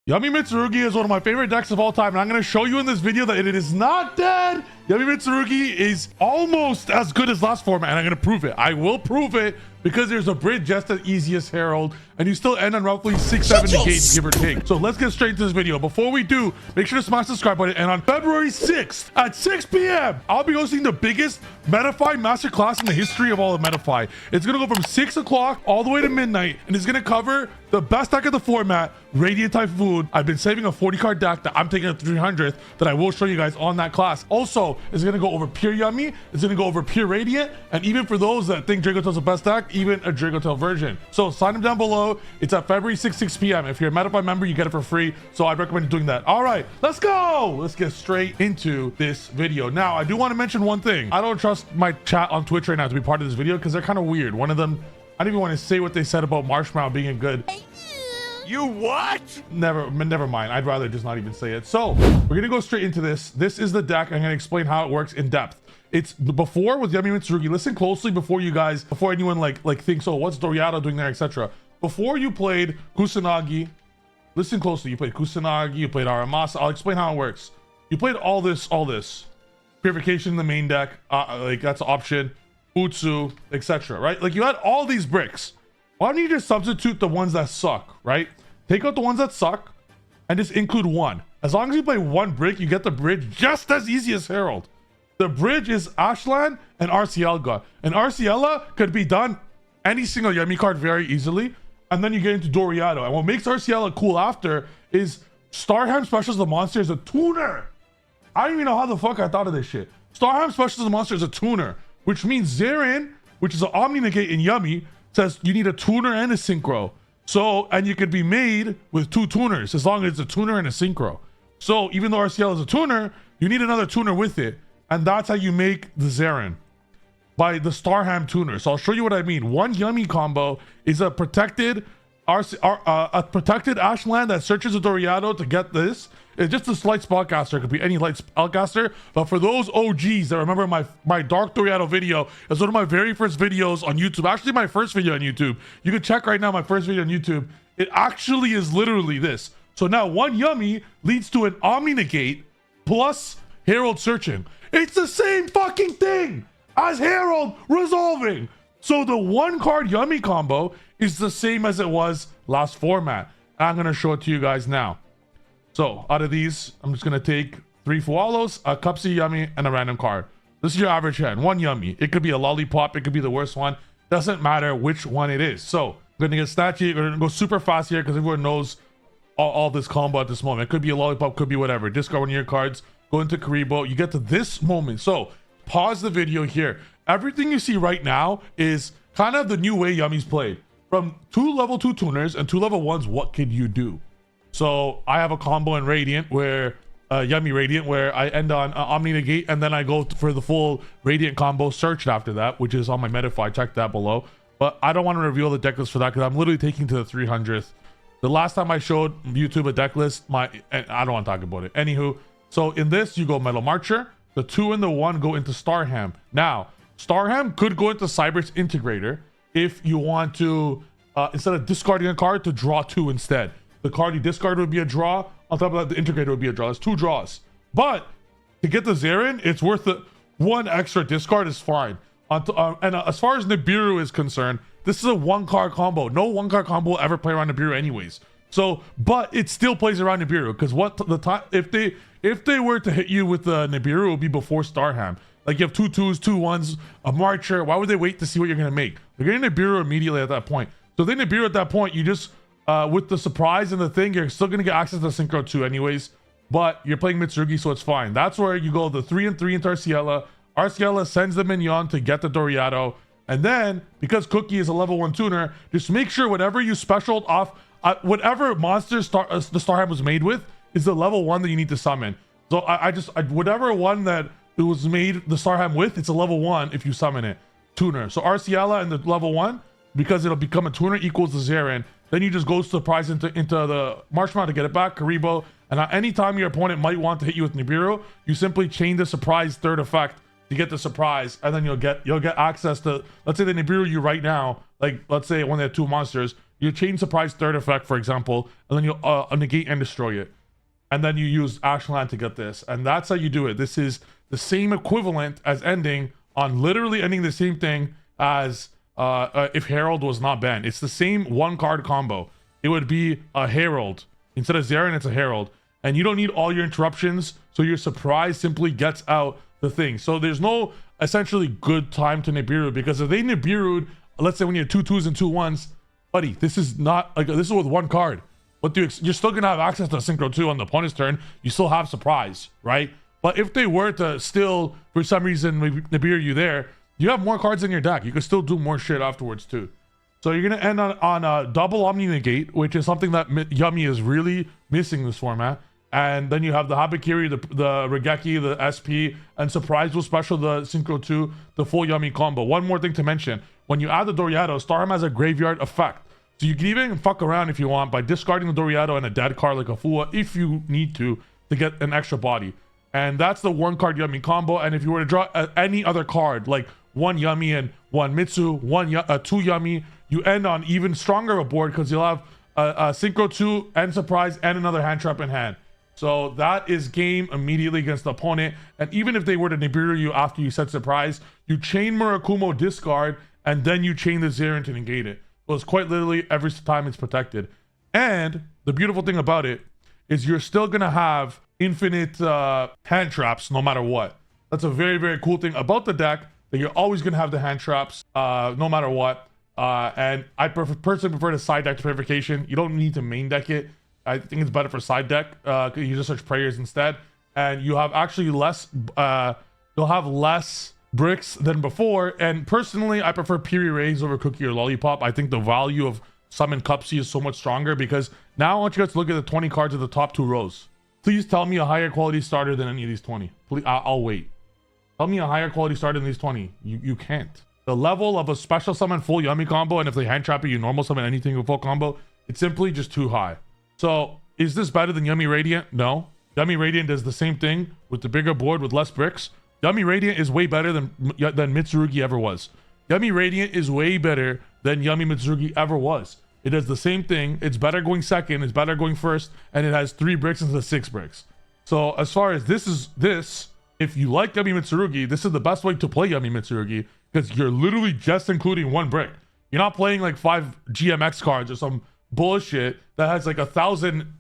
Yummy Mitsurugi is one of my favorite decks of all time, and I'm going to show you in this video that it is not dead. Yummy Mitsurugi is almost as good as last format, and I'm going to prove it. I will prove it because there's a bridge just as easy as Herald, and you still end on roughly 6-7 negates, give or take. So let's get straight into this video. Before we do, make sure to smash the subscribe button, and on February 6th at 6 p.m., I'll be hosting the biggest Metafy masterclass in the history of all of Metafy. It's going to go from 6 o'clock all the way to midnight, and it's going to cover the best deck of the format, Radiant Typhoon. I've been saving a 40-card deck that I'm taking a 300th that I will show you guys on that class. Also, it's going to go over pure Yummy, it's going to go over pure Radiant, and even for those that think Dragotail's the best deck, even a Dragotail version. So sign up down below. It's at February 6 p.m. If you're a Metafy member, you get it for free. So I recommend doing that. All right, let's go. Let's get straight into this video. Now, I do want to mention one thing. I don't trust my chat on Twitch right now to be part of this video because they're kind of weird. One of them, I don't even want to say what they said about Marshmallow being a good... You what? Never mind. I'd rather just not even say it. So we're gonna go straight into this. This is the deck. I'm gonna explain how it works in depth. It's before with Yummy Mitsurugi. Listen closely before anyone like thinks, oh, what's Doriato doing there, etc. Before you played Kusanagi, listen closely. You played Kusanagi, you played Aramasa. I'll explain how it works. You played all this. Purification in the main deck, like that's an option. Utsu, etc. Right? Like you had all these bricks. Why don't you just substitute the ones that suck, right? Take out the ones that suck and just include one. As long as you play one brick, you get the bridge just as easy as Herald. The bridge is Ashland and Arcielga. And Arciela could be done any single Yummy card very easily. And then you get into Doriato. And what makes Arciela cool after is Starham Specials the Monster is a tuner. I don't even know how the fuck I thought of this shit. Starham Specials the Monster is a tuner, which means Zarin, which is an Omni Negate in Yummy, says you need a tuner and a synchro. So, and you could be made with two tuners as long as it's a tuner and a synchro. So even though RCL is a tuner, you need another tuner with it. And that's how you make the Zarin, by the Starham tuner. So I'll show you what I mean. One Yummy combo is a protected Ashland that searches a Doriato to get this. It's just a slight spellcaster. It could be any light spellcaster. But for those OGs that remember my Dark Doriato video, it's one of my very first videos on YouTube. Actually, my first video on YouTube. You can check right now my first video on YouTube. It actually is literally this. So now one Yummy leads to an Omni Negate plus Herald searching. It's the same fucking thing as Herald resolving. So the one card Yummy combo is the same as it was last format. I'm going to show it to you guys now. So out of these, I'm just going to take 3 Fualos, a Cupsy Yummy, and a random card. This is your average hand. One Yummy. It could be a Lollipop. It could be the worst one. Doesn't matter which one it is. So I'm going to get Statue. We're going to go super fast here because everyone knows all this combo at this moment. It could be a Lollipop. Could be whatever. Discard one of your cards. Go into Karibo. You get to this moment. So pause the video here. Everything you see right now is kind of the new way Yummy's played. From 2 level 2 tuners and 2 level 1s, what could you do? So I have a combo in Radiant where Yummy Radiant where I end on Omni Negate and then I go for the full Radiant combo searched after that, which is on my Metafy. Check that below. But I don't want to reveal the deck list for that because I'm literally taking to the 300th. The last time I showed YouTube a deck list, and I don't want to talk about it. Anywho, so in this you go Metal Marcher. The 2 and the 1 go into Starham. Now Starham could go into Cyber's Integrator if you want to instead of discarding a card to draw 2 instead. The card you discard would be a draw. On top of that, the Integrator would be a draw. That's 2 draws. But to get the Zarin, it's worth it. 1 extra discard is fine. As far as Nibiru is concerned, this is a 1-card combo. No 1-card combo will ever play around Nibiru anyways. So, but it still plays around Nibiru because what the time if they were to hit you with the Nibiru, it would be before Starham. Like you have 2 2s, 2 1s, a Marcher. Why would they wait to see what you're gonna make? They're getting Nibiru immediately at that point. So then Nibiru at that point, you just with the surprise and the thing, you're still gonna get access to Synchro 2 anyways, but you're playing Mitsurugi, so it's fine. That's where you go the 3 and 3 into Arciela. Arciela sends the minion to get the Doriato, and then because Cookie is a level 1 tuner, just make sure whatever you specialed off, whatever monster the Starham was made with is the level 1 that you need to summon. So I whatever one that it was made the Starham with, it's a level 1 if you summon it. Tuner. So Arciela and the level 1, because it'll become a tuner equals the Zarin. Then you just go surprise into the Marshmallow to get it back, Karibo, and anytime your opponent might want to hit you with Nibiru, you simply chain the surprise 3rd effect to get the surprise, and then you'll get access to, let's say the Nibiru you right now, like let's say when they have 2 monsters, You chain surprise third effect, for example, and then you negate and destroy it. And then you use Ashland to get this. And that's how you do it. This is the same equivalent as ending on literally ending the same thing as if Herald was not banned. It's the same one card combo. It would be a Herald. Instead of Zaren, it's a Herald. And you don't need all your interruptions, so your surprise simply gets out the thing. So there's no essentially good time to Nibiru, because if they Nibiru'd, let's say when you have 2 2s and 2 1s, buddy, this is not like this is with one card. What do you're still gonna have access to Synchro 2 on the opponent's turn. You still have surprise, right? But if they were to still, for some reason, Nibiru you there, you have more cards in your deck. You can still do more shit afterwards too. So you're gonna end on a double Omni Negate, which is something that Yummy is really missing this format. And then you have the Habakiri, the Regeki, the SP, and Surprise will special the Synchro 2, the full Yummy combo. One more thing to mention. When you add the Doriado, Starham has a graveyard effect. So you can even fuck around if you want by discarding the Doriado and a dead card like a Fua if you need to get an extra body. And that's the one card Yummy combo. And if you were to draw any other card, like one Yummy and one Mitsu, two Yummy, you end on even stronger of a board because you'll have a Synchro 2 and Surprise and another hand trap in hand. So that is game immediately against the opponent. And even if they were to Nibiru you after you set Surprise, you chain Murakumo discard, and then you chain the Zaren to negate it. So it's quite literally every time it's protected. And the beautiful thing about it is you're still going to have infinite hand traps no matter what. That's a very, very cool thing about the deck, that you're always going to have the hand traps no matter what. And I personally prefer to side deck to Purification. You don't need to main deck it. I think it's better for side deck. You just search prayers instead, and you have actually less. You'll have less bricks than before. And personally, I prefer Piri Rays over Cookie or Lollipop. I think the value of Summon Cupsy is so much stronger, because now I want you guys to look at the 20 cards of the top 2 rows. Please tell me a higher quality starter than any of these 20. Please, I'll wait. Tell me a higher quality starter than these 20. You can't. The level of a special summon full Yummy combo, and if they hand trap you normal summon anything with full combo, it's simply just too high. So is this better than Yummy Radiant? No. Yummy Radiant does the same thing with the bigger board with less bricks. Yummy Radiant is way better than Mitsurugi ever was. Yummy Radiant is way better than Yummy Mitsurugi ever was. It does the same thing. It's better going second, it's better going first, and it has 3 bricks instead of 6 bricks. So as far as this, if you like Yummy Mitsurugi, this is the best way to play Yummy Mitsurugi, because you're literally just including 1 brick. You're not playing like 5 GMX cards or some bullshit that has like 1,000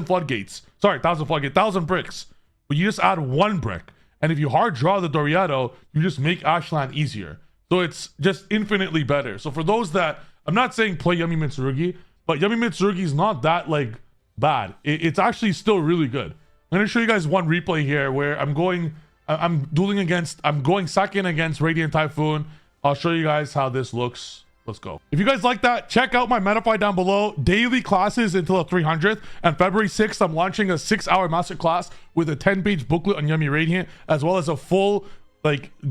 floodgates. Sorry, 1,000 floodgates, 1,000 bricks. But you just add 1 brick. And if you hard draw the Doriado, you just make Ashland easier. So it's just infinitely better. So for those that, I'm not saying play Yummy Mitsurugi, but Yummy Mitsurugi is not that like bad. It's actually still really good. I'm gonna show you guys one replay here where I'm going second against Radiant Typhoon. I'll show you guys how this looks. Let's go. If you guys like that, check out my Metafy down below. Daily classes until the 300th. And February 6th, I'm launching a 6-hour masterclass with a 10-page booklet on Yummy Radiant, as well as a full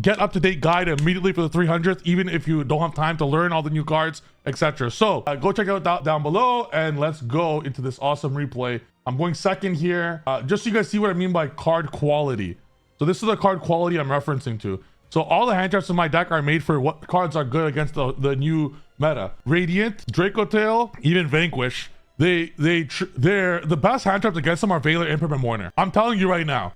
get up-to-date guide immediately for the 300th, even if you don't have time to learn all the new cards, etc. So go check out that down below, and let's go into this awesome replay. I'm going second here, just so you guys see what I mean by card quality. So this is the card quality I'm referencing to. So all the hand traps in my deck are made for what cards are good against the new meta. Radiant, Draco Tail, even Vanquish. They're the best hand traps against them are Veiler, Imperm, and Mourner. I'm telling you right now.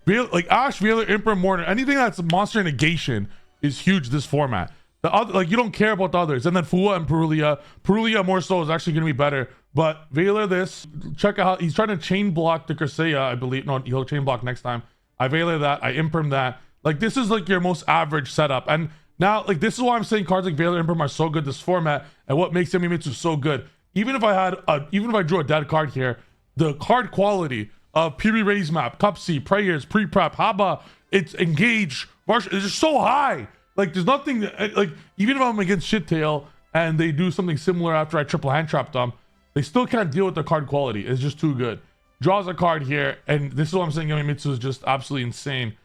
Ash, Veiler, Imperm, Mourner, anything that's monster negation is huge this format. The other, you don't care about the others. And then Fua and Perulia. Perulia more so is actually gonna be better. But Veiler this, check out how he's trying to chain block the Curseya, I believe. No, he'll chain block next time. I Veiler that, I Imperm that. This is your most average setup. And now, this is why I'm saying cards like Veiler Imperm are so good this format, and what makes Yummy Mitsu so good. Even if I drew a dead card here, the card quality of Piri Raise Map, Cupsy, Prayers, Pre-Prep, Haba, it's Engage, Marshall, it's just so high. There's nothing, even if I'm against Shittail and they do something similar after I triple hand trap them, they still can't deal with the card quality. It's just too good. Draws a card here, and this is what I'm saying, Yummy Mitsu is just absolutely insane.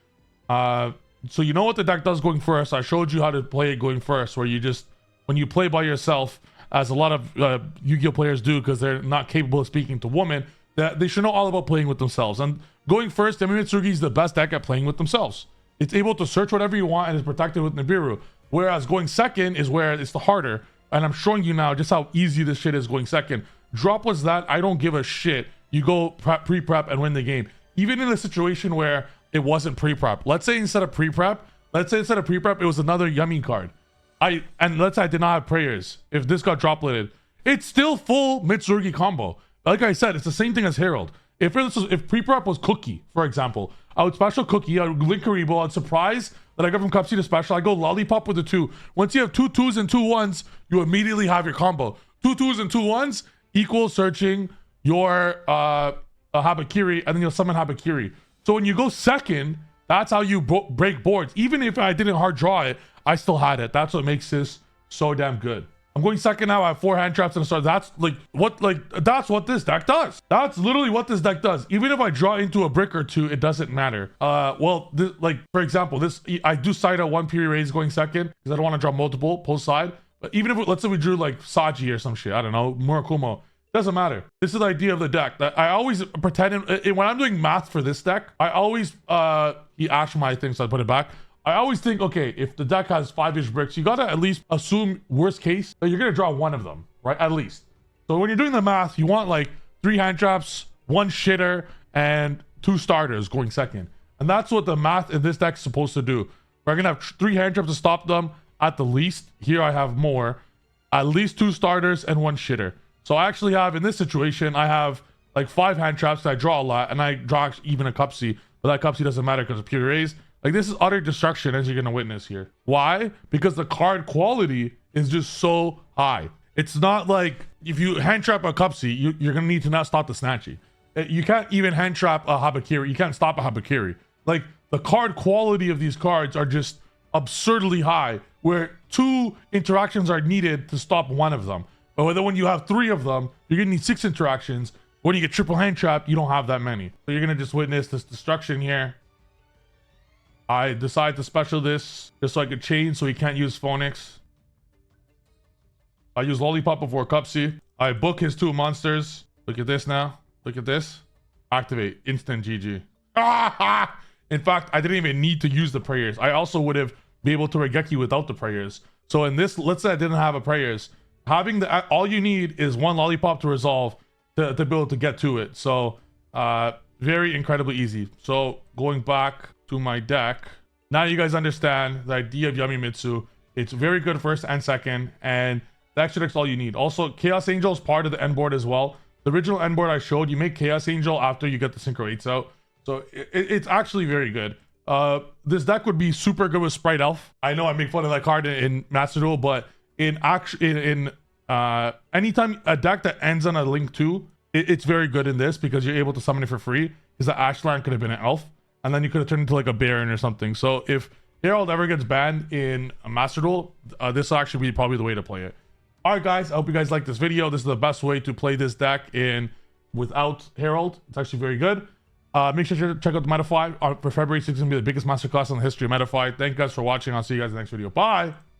So you know what the deck does going first. I showed you how to play it going first, where you just, when you play by yourself, as a lot of Yu-Gi-Oh players do because they're not capable of speaking to women, that they should know all about playing with themselves. And going first, Yummy Mitsurugi is the best deck at playing with themselves. It's able to search whatever you want and is protected with Nibiru. Whereas going second is where it's the harder. and I'm showing you now just how easy this shit is going second. Drop was that. I don't give a shit. You go pre-prep and win the game. Even in a situation where it wasn't pre-prep. Let's say instead of pre-prep, it was another Yummy card. Let's say I did not have prayers. If this got dropleted, it's still full Mitsurugi combo. Like I said, it's the same thing as Herald. If pre-prep was Cookie, for example, I would special Cookie, I would link Karibo, I'd surprise that I go from Cupsy to special, I go Lollipop with the 2. Once you have 2 2s and 2 1s, you immediately have your combo. 2 2s and 2 1s equals searching your Habakiri, and then you'll summon Habakiri. So when you go second, that's how you break boards. Even if I didn't hard draw it, I still had it. That's what makes this so damn good. I'm going second now. I have 4 hand traps and a start. That's what this deck does. That's literally what this deck does. Even if I draw into a brick or 2, it doesn't matter. Well, for example, I do side out 1 Piri Raise going second because I don't want to draw multiple post side. But even if let's say we drew like Saji or some shit, I don't know, Murakumo, doesn't matter. This is the idea of the deck that I always pretend when I'm doing math for this deck, I always he asked my thing, so I put it back. I always think, okay, if the deck has 5-ish bricks, you gotta at least assume worst case that you're gonna draw 1 of them, right? At least. So when you're doing the math, you want like 3 hand traps, 1 shitter, and 2 starters going second. And that's what the math in this deck is supposed to do. We're gonna have 3 hand traps to stop them at the least. Here I have more. At least 2 starters and 1 shitter. So I actually have, in this situation, I have like 5 hand traps that I draw a lot, and I draw even a Cupsy, but that Cupsy doesn't matter because of Pure Raise. Like, this is utter destruction, as you're gonna witness here. Why? Because the card quality is just so high. It's not like if you hand trap a Cupsy, you're gonna need to not stop the Snatchy. You can't even hand trap a Habakiri. You can't stop a Habakiri. Like, the card quality of these cards are just absurdly high, where 2 interactions are needed to stop 1 of them. But then when you have 3 of them, you're gonna need 6 interactions. When you get triple hand trapped, you don't have that many. So you're gonna just witness this destruction here. I decide to special this just so I could change so he can't use Phoenix. I use Lollipop before Cupsy. I book his 2 monsters. Look at this now. Look at this. Activate. Instant GG. In fact, I didn't even need to use the prayers. I also would have been able to Regeki without the prayers. So in this, let's say I didn't have a prayers. Having all you need is 1 Lollipop to resolve to be able to get to it. So very incredibly easy. So going back to my deck, now you guys understand the idea of Yummy Mitsu. It's very good first and second, and the extra deck's all you need. Also, Chaos Angel is part of the end board as well. The original end board I showed, you make Chaos Angel after you get the Synchro 8s out. So it's actually very good. This deck would be super good with Sprite Elf. I know I make fun of that card in Master Duel, but anytime a deck that ends on a Link 2, it's very good in this because you're able to summon it for free. Because the Ashland could have been an elf, and then you could have turned into like a Baron or something. So if Herald ever gets banned in a Master Duel, this will actually be probably the way to play it. All right, guys, I hope you guys like this video. This is the best way to play this deck without Herald. It's actually very good. Make sure to check out the Metafy for February 6th. It's going to be the biggest masterclass in the history of Metafy. Thank you guys for watching. I'll see you guys in the next video. Bye.